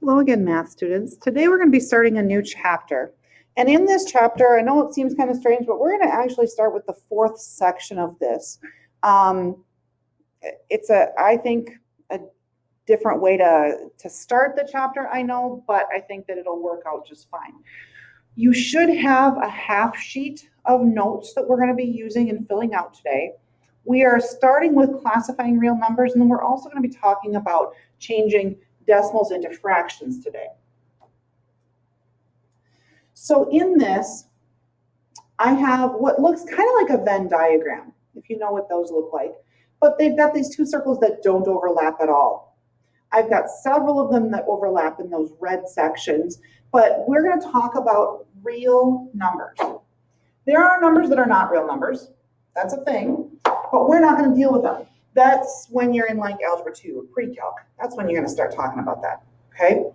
Hello again, math students. Today we're going to be starting a new chapter. And in this chapter, I know it seems kind of strange, but we're going to actually start with the fourth section of this. It's I think, a different way to start the chapter, I know, but I think that it'll work out just fine. You should have a half sheet of notes that we're going to be using and filling out today. We are starting with classifying real numbers, and then we're also going to be talking about changing decimals into fractions today. So in this, I have what looks kind of like a Venn diagram, if you know what those look like, but they've got these two circles that don't overlap at all. I've got several of them that overlap in those red sections, but we're going to talk about real numbers. There are numbers that are not real numbers. That's a thing, but we're not going to deal with them. That's when you're in like Algebra 2 or pre-calc. That's when you're going to start talking about that, okay?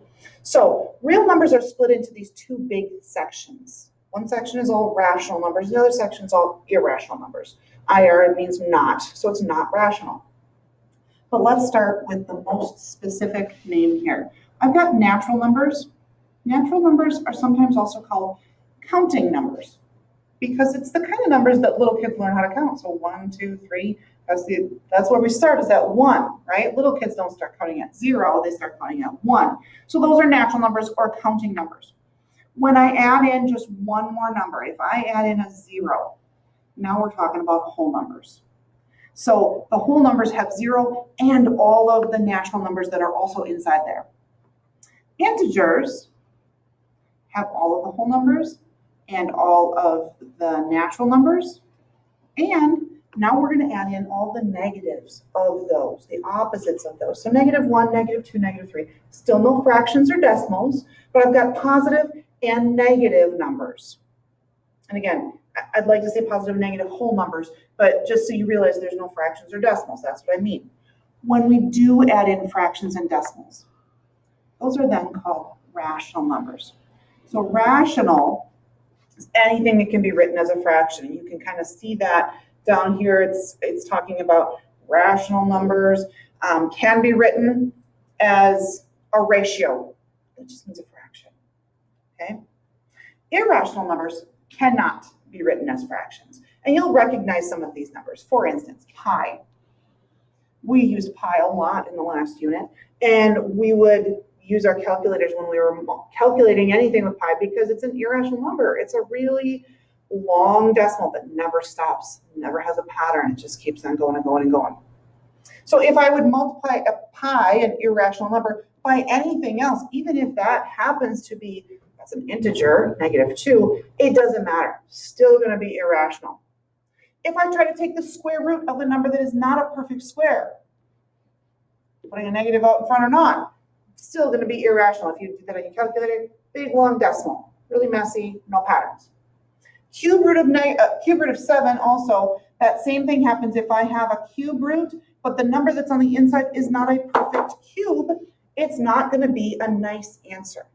So real numbers are split into these two big sections. One section is all rational numbers, the other section is all irrational numbers. IR means not, so it's not rational. But let's start with the most specific name here. I've got natural numbers. Natural numbers are sometimes also called counting numbers because it's the kind of numbers that little kids learn how to count. So 1, 2, 3, that's where we start, is at 1, right? Little kids don't start counting at 0, they start counting at 1. So those are natural numbers or counting numbers. When I add in just one more number, if I add in a 0, now we're talking about whole numbers. So the whole numbers have 0 and all of the natural numbers that are also inside there. Integers have all of the whole numbers and all of the natural numbers. And now we're going to add in all the negatives of those, the opposites of those. So -1, -2, -3. Still no fractions or decimals, but I've got positive and negative numbers. And again, I'd like to say positive and negative whole numbers, but just so you realize there's no fractions or decimals, that's what I mean. When we do add in fractions and decimals, those are then called rational numbers. So rational is anything that can be written as a fraction. You can kind of see that down here. It's talking about rational numbers can be written as a ratio. That just means a fraction. Okay. Irrational numbers cannot be written as fractions. And you'll recognize some of these numbers. For instance, pi. We used pi a lot in the last unit, and we would use our calculators when we were calculating anything with pi because it's an irrational number. It's a really long decimal that never stops, never has a pattern. It just keeps on going and going and going. So if I would multiply a pi, an irrational number, by anything else, even if that happens to be, that's an integer, -2, it doesn't matter. Still going to be irrational. If I try to take the square root of a number that is not a perfect square, putting a negative out in front or not, still going to be irrational. If you did that on your calculator, big long decimal, really messy, no patterns. Cube root of 7 also, that same thing happens if I have a cube root, but the number that's on the inside is not a perfect cube, it's not going to be a nice answer.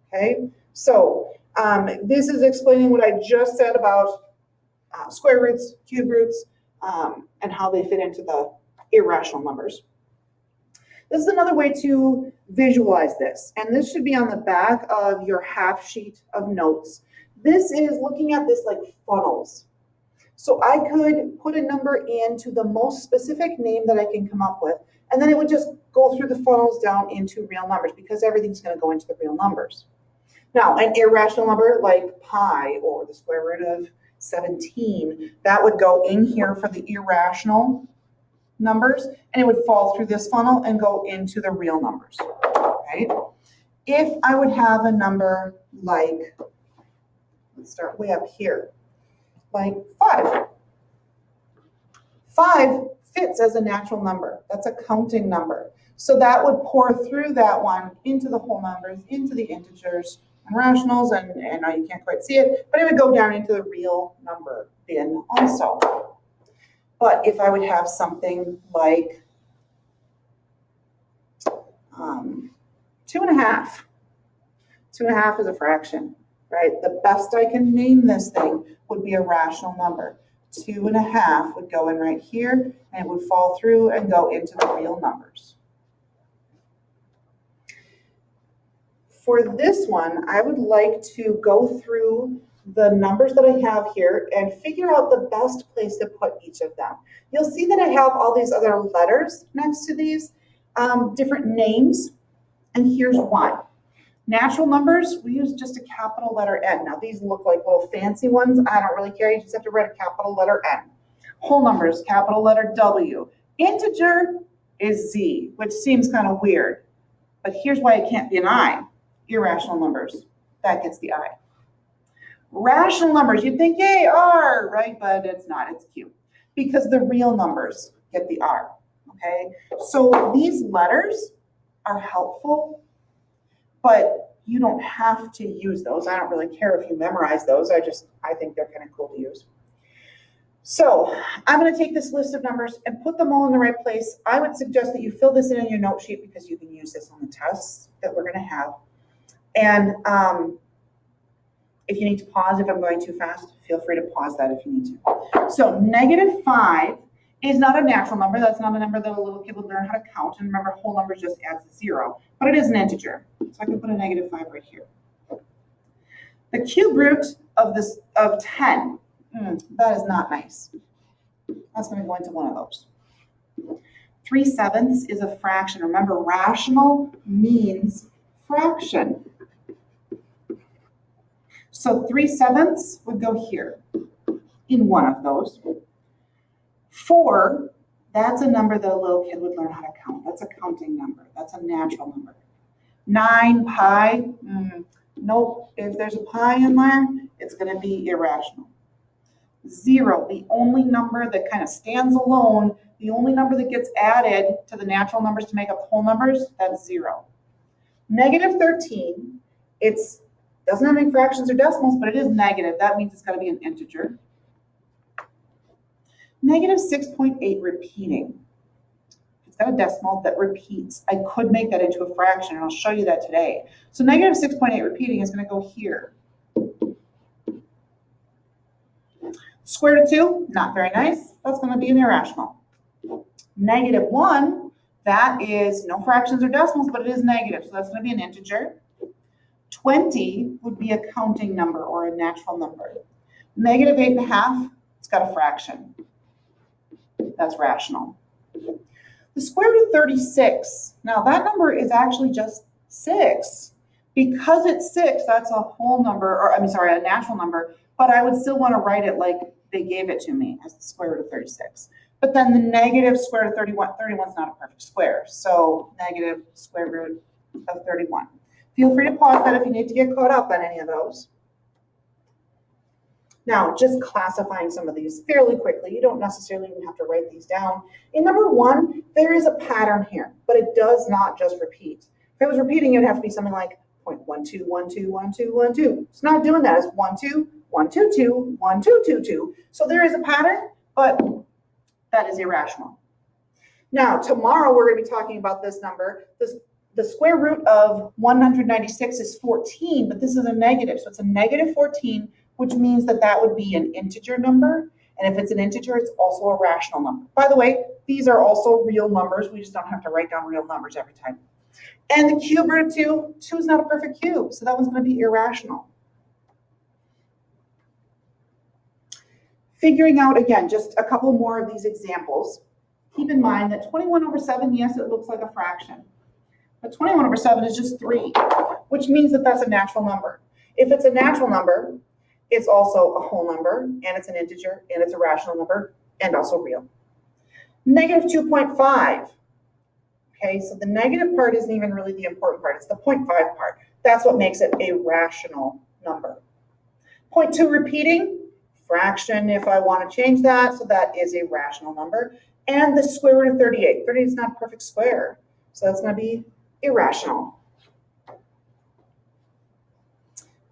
Okay, so this is explaining what I just said about square roots, cube roots, and how they fit into the irrational numbers. This is another way to visualize this, and this should be on the back of your half sheet of notes. This is looking at this like funnels. So I could put a number into the most specific name that I can come up with, and then it would just go through the funnels down into real numbers because everything's going to go into the real numbers. Now, an irrational number like pi or the square root of 17, that would go in here for the irrational numbers, and it would fall through this funnel and go into the real numbers, right? If I would have a number like, let's start way up here, like 5. 5 fits as a natural number. That's a counting number. So that would pour through that one into the whole numbers, into the integers and rationals, and now you can't quite see it, but it would go down into the real number bin also. But if I would have something like 2.5, 2.5 is a fraction, right? The best I can name this thing would be a rational number. 2.5 would go in right here, and it would fall through and go into the real numbers. For this one, I would like to go through the numbers that I have here and figure out the best place to put each of them. You'll see that I have all these other letters next to these, different names, and here's why. Natural numbers, we use just a capital letter N. Now these look like little fancy ones. I don't really care. You just have to write a capital letter N. Whole numbers, capital letter W. Integer is Z, which seems kind of weird. But here's why it can't be an I. Irrational numbers. That gets the I. Rational numbers, you'd think, yay, R, right? But it's not, it's Q. Because the real numbers get the R, okay? So these letters are helpful, but you don't have to use those. I don't really care if you memorize those. I think they're kind of cool to use. So I'm going to take this list of numbers and put them all in the right place. I would suggest that you fill this in your note sheet because you can use this on the tests that we're going to have. And if you need to pause, if I'm going too fast, feel free to pause that if you need to. So -5 is not a natural number. That's not a number that a little kid would learn how to count. And remember, whole number just adds a 0, but it is an integer. So I can put a -5 right here. The cube root of 10, that is not nice. That's going to go into one of those. 3/7 is a fraction. Remember, rational means fraction. So 3/7 would go here in one of those. 4, that's a number that a little kid would learn how to count. That's a counting number. That's a natural number. 9, pi, nope. If there's a pi in there, it's going to be irrational. 0, the only number that kind of stands alone, the only number that gets added to the natural numbers to make up whole numbers, that's 0. -13, doesn't have any fractions or decimals, but it is negative. That means it's got to be an integer. -6.8 repeating. It's got a decimal that repeats. I could make that into a fraction, and I'll show you that today. So -6.8 repeating is going to go here. Square root of 2, not very nice. That's going to be an irrational. -1, that is no fractions or decimals, but it is negative, so that's going to be an integer. 20 would be a counting number or a natural number. -8.5, it's got a fraction. That's rational. The square root of 36, now that number is actually just 6. Because it's 6, that's a whole number, or a natural number, but I would still want to write it like they gave it to me as the square root of 36. But then the negative square root of 31, 31 is not a perfect square, so negative square root of 31. Feel free to pause that if you need to get caught up on any of those. Now, just classifying some of these fairly quickly. You don't necessarily even have to write these down. In number 1, there is a pattern here, but it does not just repeat. If it was repeating, it would have to be something like 0.12, 12, 12, 12. It's not doing that. It's 1, 2, 1, 2, 2, 1, 2, 2, 2. So there is a pattern, but that is irrational. Now, tomorrow we're going to be talking about this number. The square root of 196 is 14, but this is a negative. So it's a -14, which means that that would be an integer number. And if it's an integer, it's also a rational number. By the way, these are also real numbers. We just don't have to write down real numbers every time. And the cube root of 2, 2 is not a perfect cube. So that one's going to be irrational. Figuring out, again, just a couple more of these examples. Keep in mind that 21/7, yes, it looks like a fraction. But 21/7 is just 3, which means that that's a natural number. If it's a natural number, it's also a whole number, and it's an integer, and it's a rational number, and also real. -2.5. Okay, so the negative part isn't even really the important part. It's the 0.5 part. That's what makes it a rational number. 0.2 repeating, fraction if I want to change that, so that is a rational number. And the square root of 38. 38 is not a perfect square, so that's going to be irrational.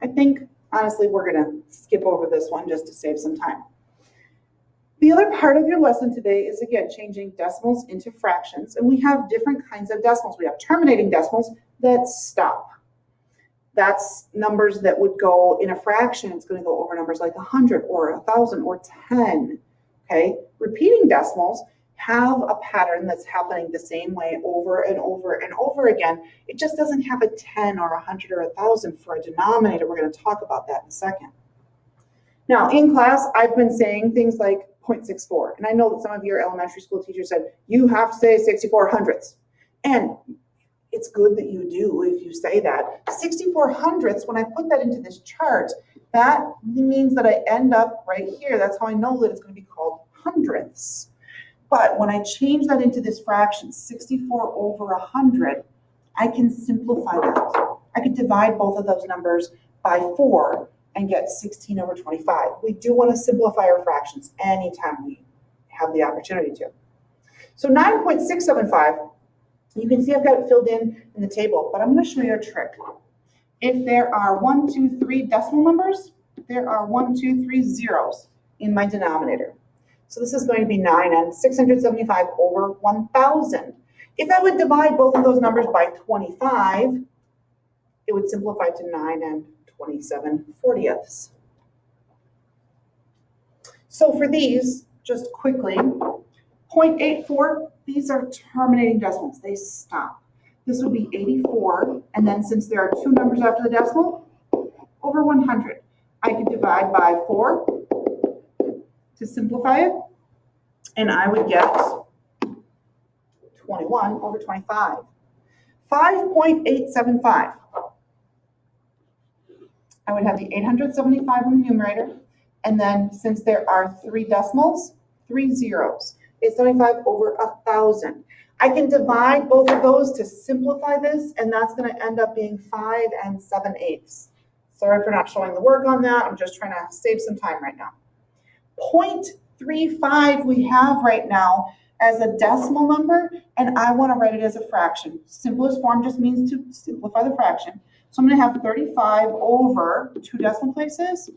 I think, honestly, we're going to skip over this one just to save some time. The other part of your lesson today is, again, changing decimals into fractions. And we have different kinds of decimals. We have terminating decimals that stop. That's numbers that would go in a fraction. It's going to go over numbers like 100 or 1,000 or 10. Okay? Repeating decimals have a pattern that's happening the same way over and over and over again. It just doesn't have a 10 or 100 or 1,000 for a denominator. We're going to talk about that in a second. Now, in class, I've been saying things like 0.64, and I know that some of your elementary school teachers said, you have to say 64 hundredths. And it's good that you do if you say that. 64 hundredths, when I put that into this chart, that means that I end up right here. That's how I know that it's going to be called hundredths. But when I change that into this fraction, 64 over 100, I can simplify that. I could divide both of those numbers by 4 and get 16 over 25. We do want to simplify our fractions anytime we have the opportunity to. So 9.675, you can see I've got it filled in the table, but I'm going to show you a trick. If there are 1, 2, 3 decimal numbers, there are 1, 2, 3 zeros in my denominator. So this is going to be 9 and 675 over 1,000. If I would divide both of those numbers by 25, it would simplify to 9 and 27/40. So for these, just quickly, 0.84, these are terminating decimals. They stop. This would be 84, and then since there are 2 numbers after the decimal, over 100. I could divide by 4 to simplify it, and I would get 21 over 25. 5.875. I would have the 875 in the numerator, and then since there are 3 decimals, 3 zeros, it's 75 over 1,000. I can divide both of those to simplify this, and that's going to end up being 5 and 7/8. Sorry for not showing the work on that. I'm just trying to save some time right now. 0.35 we have right now as a decimal number, and I want to write it as a fraction. Simplest form just means to simplify the fraction. So I'm going to have 35 over 2 decimal places.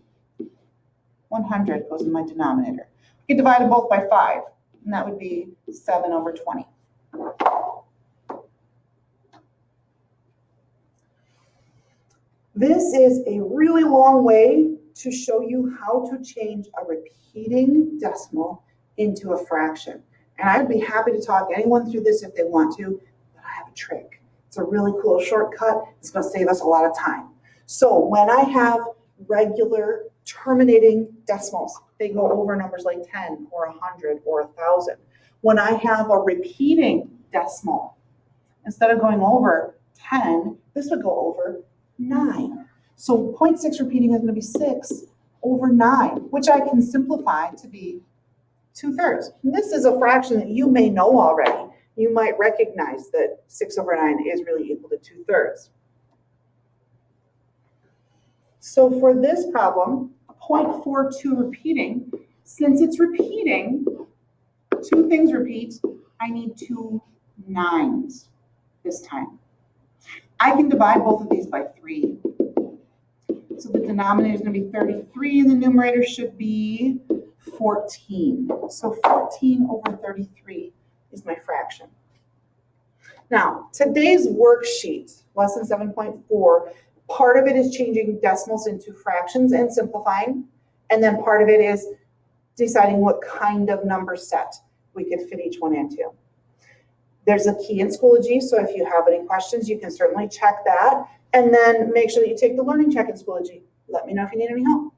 100 goes in my denominator. I can divide them both by 5, and that would be 7 over 20. This is a really long way to show you how to change a repeating decimal into a fraction. And I'd be happy to talk anyone through this if they want to, but I have a trick. It's a really cool shortcut. It's going to save us a lot of time. So when I have regular terminating decimals, they go over numbers like 10 or 100 or 1,000. When I have a repeating decimal, instead of going over 10, this would go over 9. So 0.6 repeating is going to be 6 over 9, which I can simplify to be 2/3. And this is a fraction that you may know already. You might recognize that 6 over 9 is really equal to 2/3. So for this problem, 0.42 repeating, since it's repeating, 2 things repeat, I need 2 9s this time. I can divide both of these by 3. So the denominator is going to be 33 and the numerator should be 14. So 14 over 33 is my fraction. Now, today's worksheet, lesson 7.4, part of it is changing decimals into fractions and simplifying, and then part of it is deciding what kind of number set we could fit each one into. There's a key in Schoology, so if you have any questions, you can certainly check that, and then make sure that you take the learning check in Schoology. Let me know if you need any help.